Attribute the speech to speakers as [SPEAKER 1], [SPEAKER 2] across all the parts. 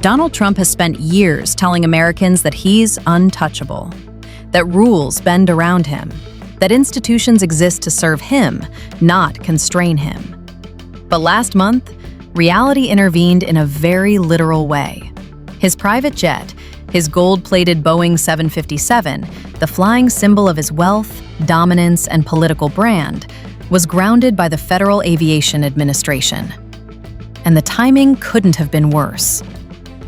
[SPEAKER 1] Donald Trump has spent years telling Americans that he's untouchable, that rules bend around him, that institutions exist to serve him, not constrain him. But last month, reality intervened in a very literal way. His private jet, his gold-plated Boeing 757, the flying symbol of his wealth, dominance, and political brand, was grounded by the Federal Aviation Administration. And the timing couldn't have been worse.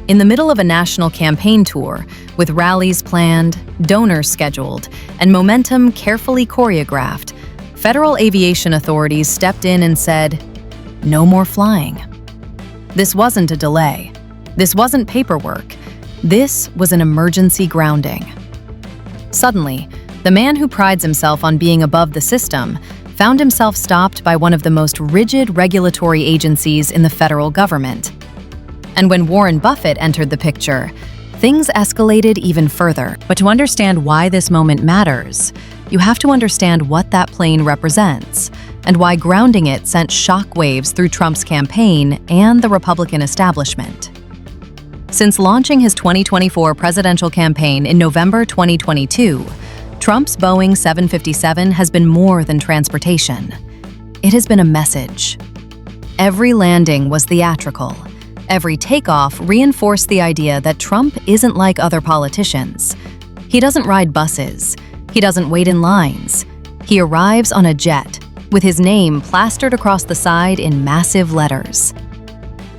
[SPEAKER 1] In the middle of a national campaign tour, with rallies planned, donors scheduled, and momentum carefully choreographed, federal aviation authorities stepped in and said, "No more flying." This wasn't a delay. This wasn't paperwork. This was an emergency grounding. Suddenly, the man who prides himself on being above the system found himself stopped by one of the most rigid regulatory agencies in the federal government. And when Warren Buffett entered the picture, things escalated even further. But to understand why this moment matters, you have to understand what that plane represents and why grounding it sent shockwaves through Trump's campaign and the Republican establishment. Since launching his 2024 presidential campaign in November 2022, Trump's Boeing 757 has been more than transportation. It has been a message. Every landing was theatrical. Every takeoff reinforced the idea that Trump isn't like other politicians. He doesn't ride buses. He doesn't wait in lines. He arrives on a jet, with his name plastered across the side in massive letters.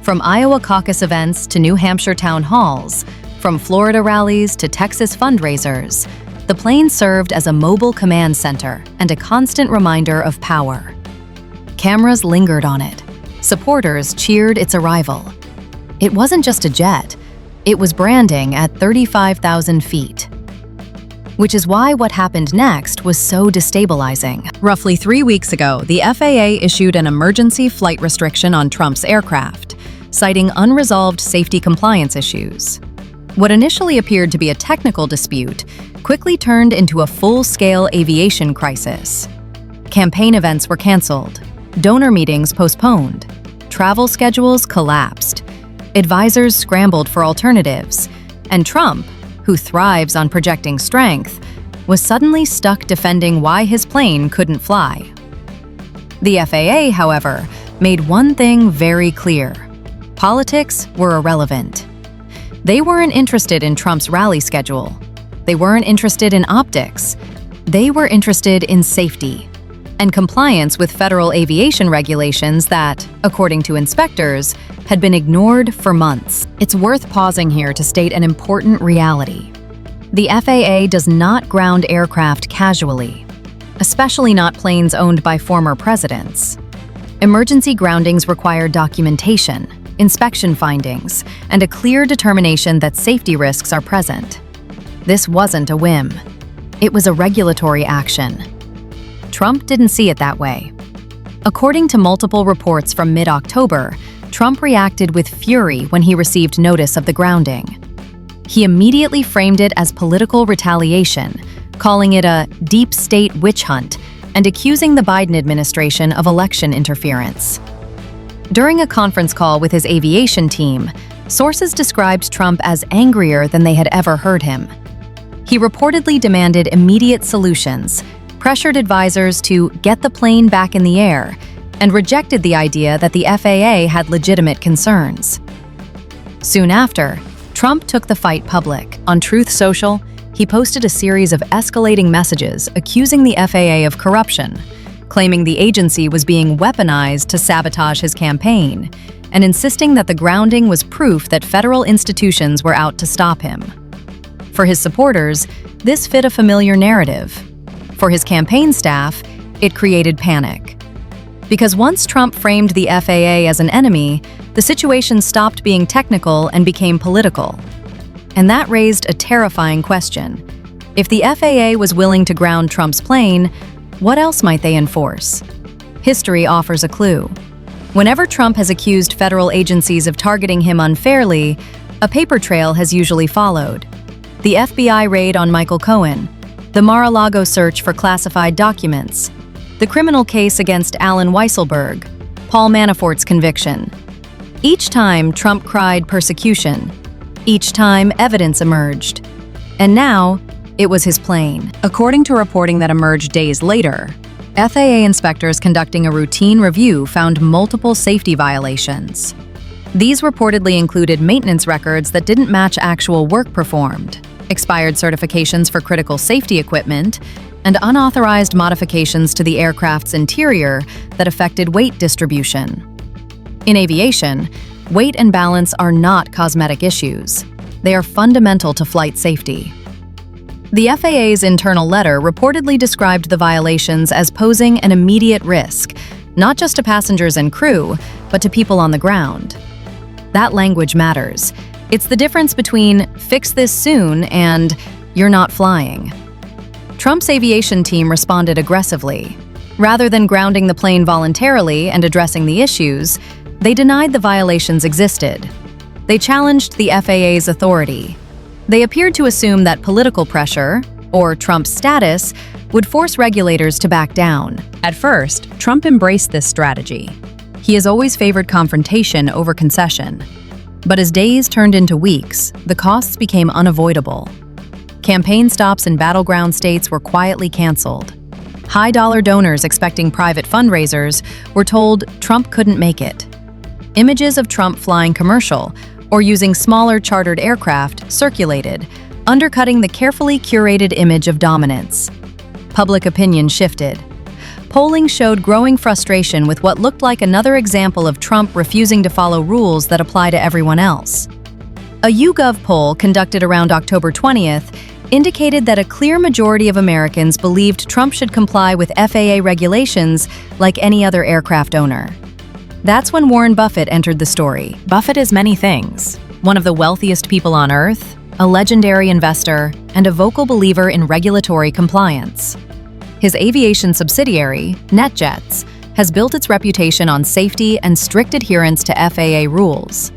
[SPEAKER 1] From Iowa caucus events to New Hampshire town halls, from Florida rallies to Texas fundraisers, the plane served as a mobile command center and a constant reminder of power. Cameras lingered on it. Supporters cheered its arrival. It wasn't just a jet. It was branding at 35,000 feet. Which is why what happened next was so destabilizing. Roughly 3 weeks ago, the FAA issued an emergency flight restriction on Trump's aircraft, citing unresolved safety compliance issues. What initially appeared to be a technical dispute quickly turned into a full-scale aviation crisis. Campaign events were canceled, donor meetings postponed, travel schedules collapsed, advisors scrambled for alternatives, and Trump, who thrives on projecting strength, was suddenly stuck defending why his plane couldn't fly. The FAA, however, made one thing very clear: politics were irrelevant. They weren't interested in Trump's rally schedule. They weren't interested in optics. They were interested in safety and compliance with federal aviation regulations that, according to inspectors, had been ignored for months. It's worth pausing here to state an important reality. The FAA does not ground aircraft casually, especially not planes owned by former presidents. Emergency groundings require documentation, inspection findings, and a clear determination that safety risks are present. This wasn't a whim. It was a regulatory action. Trump didn't see it that way. According to multiple reports from mid-October, Trump reacted with fury when he received notice of the grounding. He immediately framed it as political retaliation, calling it a deep state witch hunt and accusing the Biden administration of election interference. During a conference call with his aviation team, sources described Trump as angrier than they had ever heard him. He reportedly demanded immediate solutions, pressured advisors to get the plane back in the air, and rejected the idea that the FAA had legitimate concerns. Soon after, Trump took the fight public. On Truth Social, he posted a series of escalating messages accusing the FAA of corruption, claiming the agency was being weaponized to sabotage his campaign, and insisting that the grounding was proof that federal institutions were out to stop him. For his supporters, this fit a familiar narrative. For his campaign staff, it created panic. Because once Trump framed the FAA as an enemy, the situation stopped being technical and became political. And that raised a terrifying question. If the FAA was willing to ground Trump's plane, what else might they enforce? History offers a clue. Whenever Trump has accused federal agencies of targeting him unfairly, a paper trail has usually followed. The FBI raid on Michael Cohen, the Mar-a-Lago search for classified documents, the criminal case against Alan Weisselberg, Paul Manafort's conviction. Each time Trump cried persecution, Each time, evidence emerged. And now, it was his plane. According to reporting that emerged days later, FAA inspectors conducting a routine review found multiple safety violations. These reportedly included maintenance records that didn't match actual work performed, expired certifications for critical safety equipment, and unauthorized modifications to the aircraft's interior that affected weight distribution. In aviation, weight and balance are not cosmetic issues. They are fundamental to flight safety. The FAA's internal letter reportedly described the violations as posing an immediate risk, not just to passengers and crew, but to people on the ground. That language matters. It's the difference between "fix this soon" and "you're not flying." Trump's aviation team responded aggressively. Rather than grounding the plane voluntarily and addressing the issues, they denied the violations existed. They challenged the FAA's authority. They appeared to assume that political pressure, or Trump's status, would force regulators to back down. At first, Trump embraced this strategy. He has always favored confrontation over concession. But as days turned into weeks, the costs became unavoidable. Campaign stops in battleground states were quietly canceled. High-dollar donors expecting private fundraisers were told Trump couldn't make it. Images of Trump flying commercial or using smaller chartered aircraft circulated, undercutting the carefully curated image of dominance. Public opinion shifted. Polling showed growing frustration with what looked like another example of Trump refusing to follow rules that apply to everyone else. A YouGov poll conducted around October 20th indicated that a clear majority of Americans believed Trump should comply with FAA regulations like any other aircraft owner. That's when Warren Buffett entered the story. Buffett is many things: one of the wealthiest people on Earth, a legendary investor, and a vocal believer in regulatory compliance. His aviation subsidiary, NetJets, has built its reputation on safety and strict adherence to FAA rules.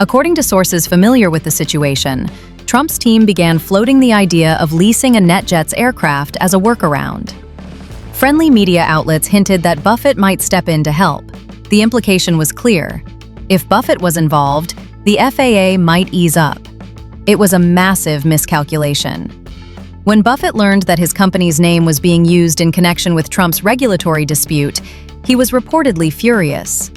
[SPEAKER 1] According to sources familiar with the situation, Trump's team began floating the idea of leasing a NetJets aircraft as a workaround. Friendly media outlets hinted that Buffett might step in to help. The implication was clear. If Buffett was involved, the FAA might ease up. It was a massive miscalculation. When Buffett learned that his company's name was being used in connection with Trump's regulatory dispute, he was reportedly furious.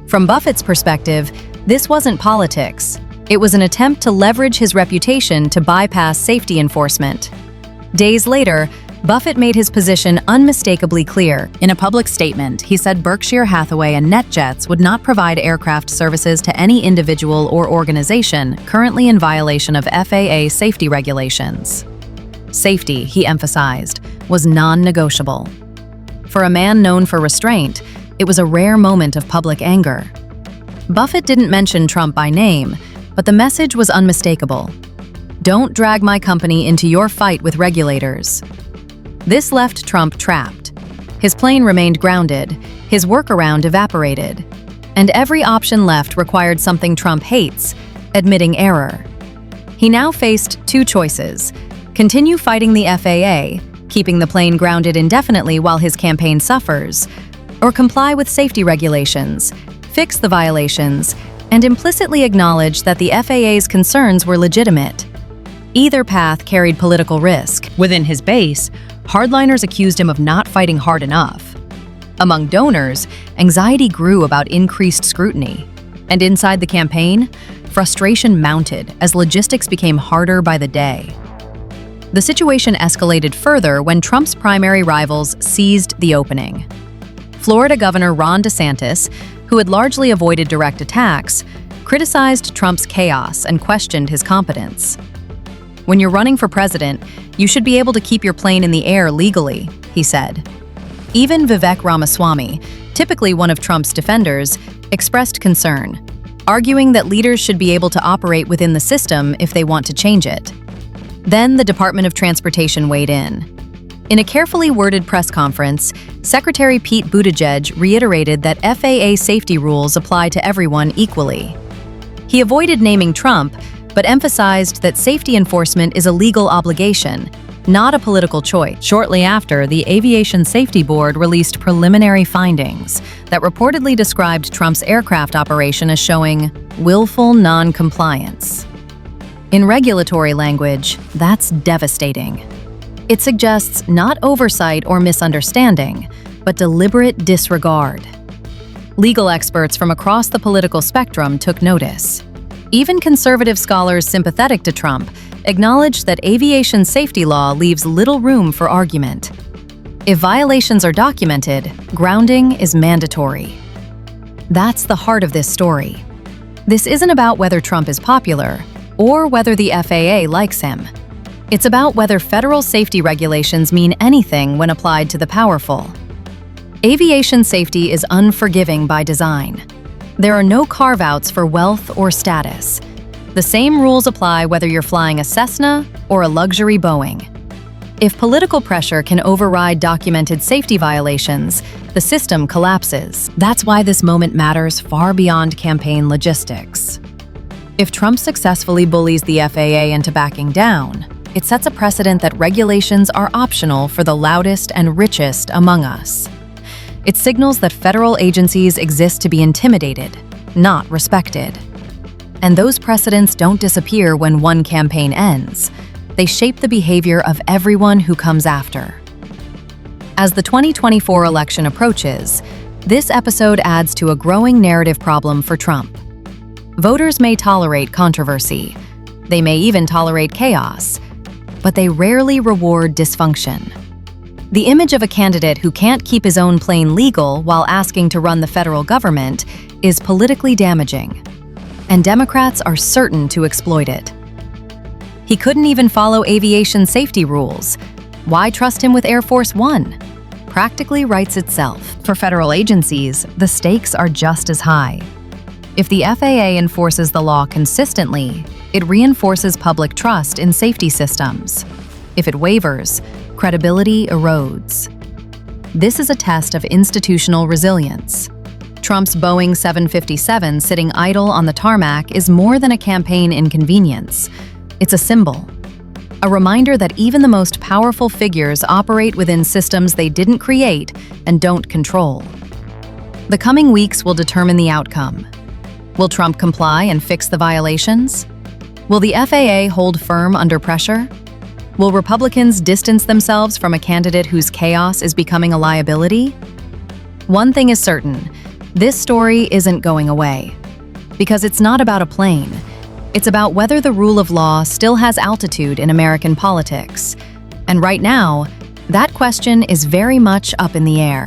[SPEAKER 1] From Buffett's perspective, this wasn't politics. It was an attempt to leverage his reputation to bypass safety enforcement. Days later, Buffett made his position unmistakably clear. In a public statement, he said Berkshire Hathaway and NetJets would not provide aircraft services to any individual or organization currently in violation of FAA safety regulations. Safety, he emphasized, was non-negotiable. For a man known for restraint, it was a rare moment of public anger. Buffett didn't mention Trump by name, but the message was unmistakable. Don't drag my company into your fight with regulators. This left Trump trapped. His plane remained grounded, his workaround evaporated, and every option left required something Trump hates: admitting error. He now faced two choices: continue fighting the FAA, keeping the plane grounded indefinitely while his campaign suffers, or comply with safety regulations, fix the violations, and implicitly acknowledge that the FAA's concerns were legitimate. Either path carried political risk. Within his base, hardliners accused him of not fighting hard enough. Among donors, anxiety grew about increased scrutiny. And inside the campaign, frustration mounted as logistics became harder by the day. The situation escalated further when Trump's primary rivals seized the opening. Florida Governor Ron DeSantis, who had largely avoided direct attacks, criticized Trump's chaos and questioned his competence. When you're running for president, you should be able to keep your plane in the air legally, he said. Even Vivek Ramaswamy, typically one of Trump's defenders, expressed concern, arguing that leaders should be able to operate within the system if they want to change it. Then the Department of Transportation weighed in. In a carefully worded press conference, Secretary Pete Buttigieg reiterated that FAA safety rules apply to everyone equally. He avoided naming Trump, but emphasized that safety enforcement is a legal obligation, not a political choice. Shortly after, the Aviation Safety Board released preliminary findings that reportedly described Trump's aircraft operation as showing willful non-compliance. In regulatory language, that's devastating. It suggests not oversight or misunderstanding, but deliberate disregard. Legal experts from across the political spectrum took notice. Even conservative scholars sympathetic to Trump acknowledged that aviation safety law leaves little room for argument. If violations are documented, grounding is mandatory. That's the heart of this story. This isn't about whether Trump is popular or whether the FAA likes him. It's about whether federal safety regulations mean anything when applied to the powerful. Aviation safety is unforgiving by design. There are no carve-outs for wealth or status. The same rules apply whether you're flying a Cessna or a luxury Boeing. If political pressure can override documented safety violations, the system collapses. That's why this moment matters far beyond campaign logistics. If Trump successfully bullies the FAA into backing down, it sets a precedent that regulations are optional for the loudest and richest among us. It signals that federal agencies exist to be intimidated, not respected. And those precedents don't disappear when one campaign ends. They shape the behavior of everyone who comes after. As the 2024 election approaches, this episode adds to a growing narrative problem for Trump. Voters may tolerate controversy. They may even tolerate chaos, but they rarely reward dysfunction. The image of a candidate who can't keep his own plane legal while asking to run the federal government is politically damaging, and Democrats are certain to exploit it. He couldn't even follow aviation safety rules. Why trust him with Air Force One? Practically writes itself. For federal agencies, the stakes are just as high. If the FAA enforces the law consistently, it reinforces public trust in safety systems. If it wavers, credibility erodes. This is a test of institutional resilience. Trump's Boeing 757 sitting idle on the tarmac is more than a campaign inconvenience. It's a symbol. A reminder that even the most powerful figures operate within systems they didn't create and don't control. The coming weeks will determine the outcome. Will Trump comply and fix the violations? Will the FAA hold firm under pressure? Will Republicans distance themselves from a candidate whose chaos is becoming a liability? One thing is certain, this story isn't going away. Because it's not about a plane. It's about whether the rule of law still has altitude in American politics. And right now, that question is very much up in the air.